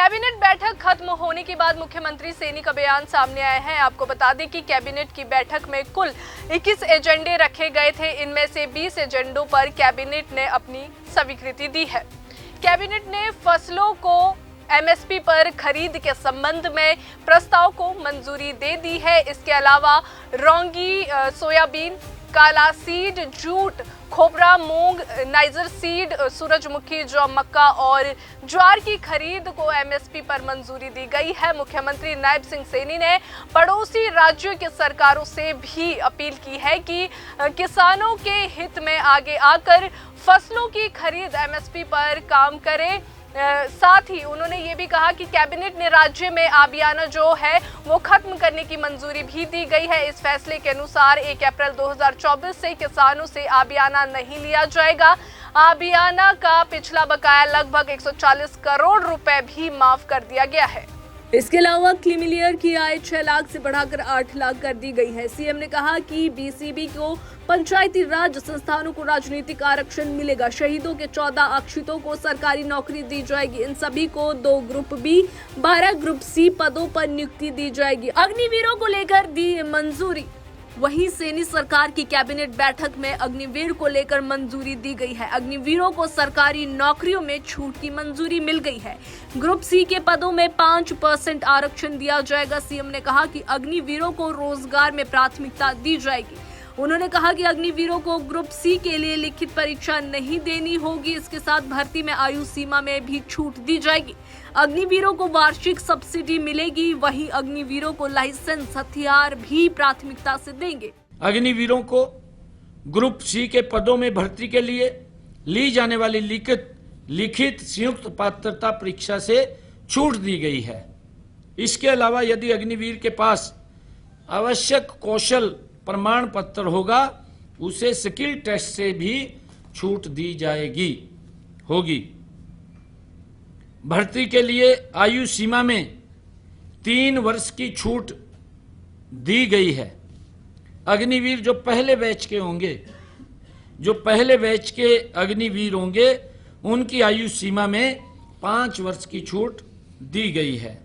Cabinet बैठक खत्म होने के बाद मुख्यमंत्री सैनी का बयान सामने आया है। आपको बता दें कि कैबिनेट की बैठक में कुल 21 एजेंडे रखे गए थे। इनमें से 20 एजेंडों पर कैबिनेट ने अपनी स्वीकृति दी है। कैबिनेट ने फसलों को एमएसपी पर खरीद के संबंध में प्रस्ताव को मंजूरी दे दी है। इसके अलावा रौंगी, सोयाबीन, काला सीड, जूट, खोपरा, मूंग, नाइजर सीड, सूरजमुखी, जौ, मक्का और ज्वार की खरीद को एमएसपी पर मंजूरी दी गई है। मुख्यमंत्री नायब सिंह सैनी ने पड़ोसी राज्यों की सरकारों से भी अपील की है कि किसानों के हित में आगे आकर फसलों की खरीद एमएसपी पर काम करें। साथ ही उन्होंने ये भी कहा कि कैबिनेट ने राज्य में आबियाना जो है वो खत्म करने की मंजूरी भी दी गई है। इस फैसले के अनुसार 1 अप्रैल 2024 से किसानों से आबियाना नहीं लिया जाएगा। आबियाना का पिछला बकाया लगभग 140 करोड़ रुपए भी माफ कर दिया गया है। इसके अलावा क्रीमिलियर की आय 6 लाख से बढ़ाकर 8 लाख कर दी गई है। सीएम ने कहा कि बीसीबी को पंचायती राज संस्थानों को राजनीतिक आरक्षण मिलेगा। शहीदों के 14 आश्रितों को सरकारी नौकरी दी जाएगी। इन सभी को 2 ग्रुप बी, 12 ग्रुप सी पदों पर नियुक्ति दी जाएगी। अग्निवीरों को लेकर दी मंजूरी। वहीं सैनी सरकार की कैबिनेट बैठक में अग्निवीर को लेकर मंजूरी दी गई है। अग्निवीरों को सरकारी नौकरियों में छूट की मंजूरी मिल गई है। ग्रुप सी के पदों में 5% आरक्षण दिया जाएगा। सीएम ने कहा कि अग्निवीरों को रोजगार में प्राथमिकता दी जाएगी। उन्होंने कहा कि अग्निवीरों को ग्रुप सी के लिए लिखित परीक्षा नहीं देनी होगी। इसके साथ भर्ती में आयु सीमा में भी छूट दी जाएगी। अग्निवीरों को वार्षिक सब्सिडी मिलेगी। वहीं अग्निवीरों को लाइसेंस, हथियार भी प्राथमिकता से देंगे। अग्निवीरों को ग्रुप सी के पदों में भर्ती के लिए ली जाने वाली लिखित संयुक्त पात्रता परीक्षा से छूट दी गई है। इसके अलावा यदि अग्निवीर के पास आवश्यक कौशल प्रमाण पत्र होगा, उसे स्किल टेस्ट से भी छूट दी होगी। भर्ती के लिए आयु सीमा में 3 वर्ष की छूट दी गई है। अग्निवीर जो पहले बैच के अग्निवीर होंगे, उनकी आयु सीमा में 5 वर्ष की छूट दी गई है।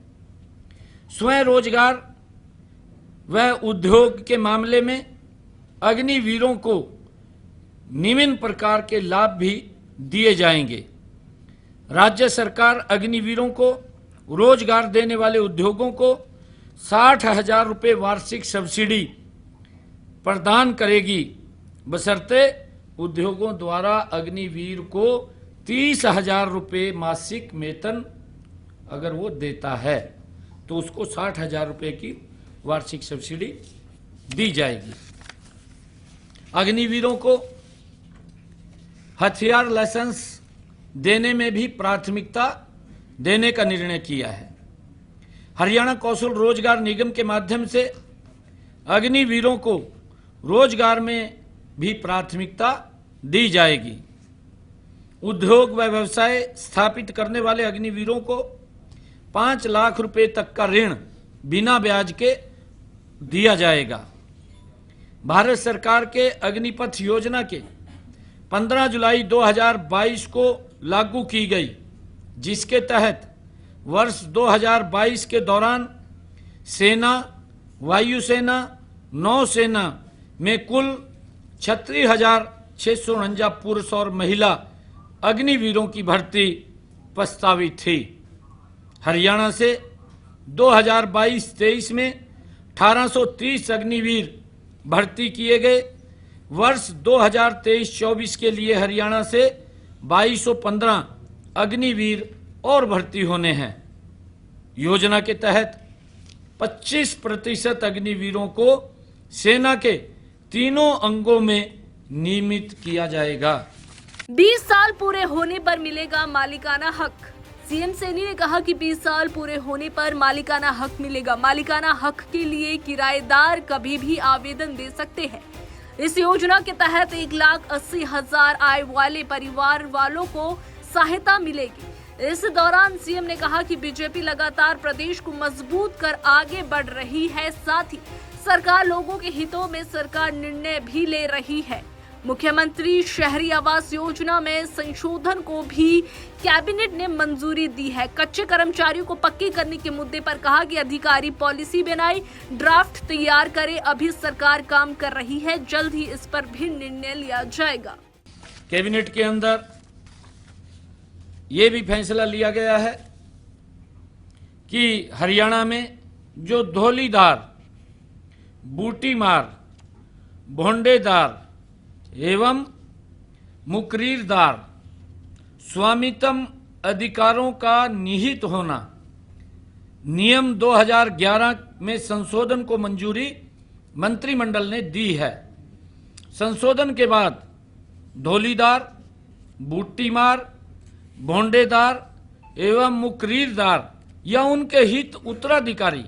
स्वयं रोजगार व उद्योग के मामले में अग्निवीरों को निम्न प्रकार के लाभ भी दिए जाएंगे। राज्य सरकार अग्निवीरों को रोजगार देने वाले उद्योगों को 60,000 रुपये वार्षिक सब्सिडी प्रदान करेगी, बशर्ते उद्योगों द्वारा अग्निवीर को 30,000 रुपये मासिक वेतन अगर वो देता है तो उसको 60,000 रुपये की वार्षिक सब्सिडी दी जाएगी। अग्निवीरों को हथियार लाइसेंस देने में भी प्राथमिकता देने का निर्णय किया है। हरियाणा कौशल रोजगार निगम के माध्यम से अग्निवीरों को रोजगार में भी प्राथमिकता दी जाएगी। उद्योग व व्यवसाय स्थापित करने वाले अग्निवीरों को 5 लाख रुपए तक का ऋण बिना ब्याज के दिया जाएगा। भारत सरकार के अग्निपथ योजना के 15 जुलाई 2022 को लागू की गई, जिसके तहत वर्ष 2022 के दौरान सेना, वायुसेना, नौसेना में कुल 36,649 पुरुष और महिला अग्निवीरों की भर्ती प्रस्तावित थी। हरियाणा से 2022-23 में 1830 अग्निवीर भर्ती किए गए। वर्ष 2023-24 के लिए हरियाणा से 2215 अग्निवीर और भर्ती होने हैं। योजना के तहत 25% अग्निवीरों को सेना के तीनों अंगों में नियमित किया जाएगा। 20 साल पूरे होने पर मिलेगा मालिकाना हक। सीएम सैनी ने कहा कि 20 साल पूरे होने पर मालिकाना हक मिलेगा। मालिकाना हक के लिए किराएदार कभी भी आवेदन दे सकते हैं। इस योजना के तहत 1,80,000 आय वाले परिवार वालों को सहायता मिलेगी। इस दौरान सीएम ने कहा कि बीजेपी लगातार प्रदेश को मजबूत कर आगे बढ़ रही है। साथ ही सरकार लोगों के हितों में सरकार निर्णय भी ले रही है। मुख्यमंत्री शहरी आवास योजना में संशोधन को भी कैबिनेट ने मंजूरी दी है। कच्चे कर्मचारियों को पक्की करने के मुद्दे पर कहा कि अधिकारी पॉलिसी बनाए, ड्राफ्ट तैयार करे। अभी सरकार काम कर रही है, जल्द ही इस पर भी निर्णय लिया जाएगा। कैबिनेट के अंदर ये भी फैसला लिया गया है कि हरियाणा में जो धौलीदार, बूटीमार, भोंडेदार एवं मुकरीरदार स्वामित्व अधिकारों का निहित होना, नियम 2011 में संशोधन को मंजूरी मंत्रिमंडल ने दी है। संशोधन के बाद धौलीदार, बूटीमार, भोंडेदार एवं मुकरीरदार या उनके हित उत्तराधिकारी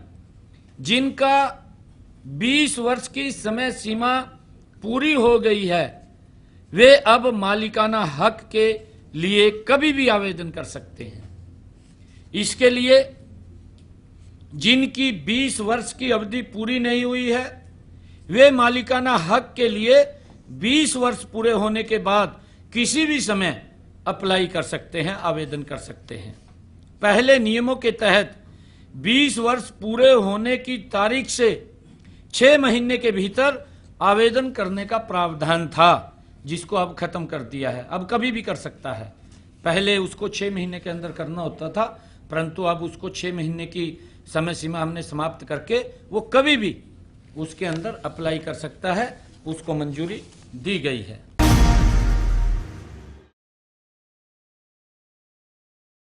जिनका 20 वर्ष की समय सीमा पूरी हो गई है, वे अब मालिकाना हक के लिए कभी भी आवेदन कर सकते हैं। इसके लिए जिनकी 20 वर्ष की अवधि पूरी नहीं हुई है, वे मालिकाना हक के लिए 20 वर्ष पूरे होने के बाद किसी भी समय अप्लाई कर सकते हैं, आवेदन कर सकते हैं। पहले नियमों के तहत 20 वर्ष पूरे होने की तारीख से 6 महीने के भीतर आवेदन करने का प्रावधान था, जिसको अब खत्म कर दिया है। अब कभी भी कर सकता है। पहले उसको 6 महीने के अंदर करना होता था, परंतु अब उसको 6 महीने की समय सीमा हमने समाप्त करके वो कभी भी उसके अंदर अप्लाई कर सकता है। उसको मंजूरी दी गई है।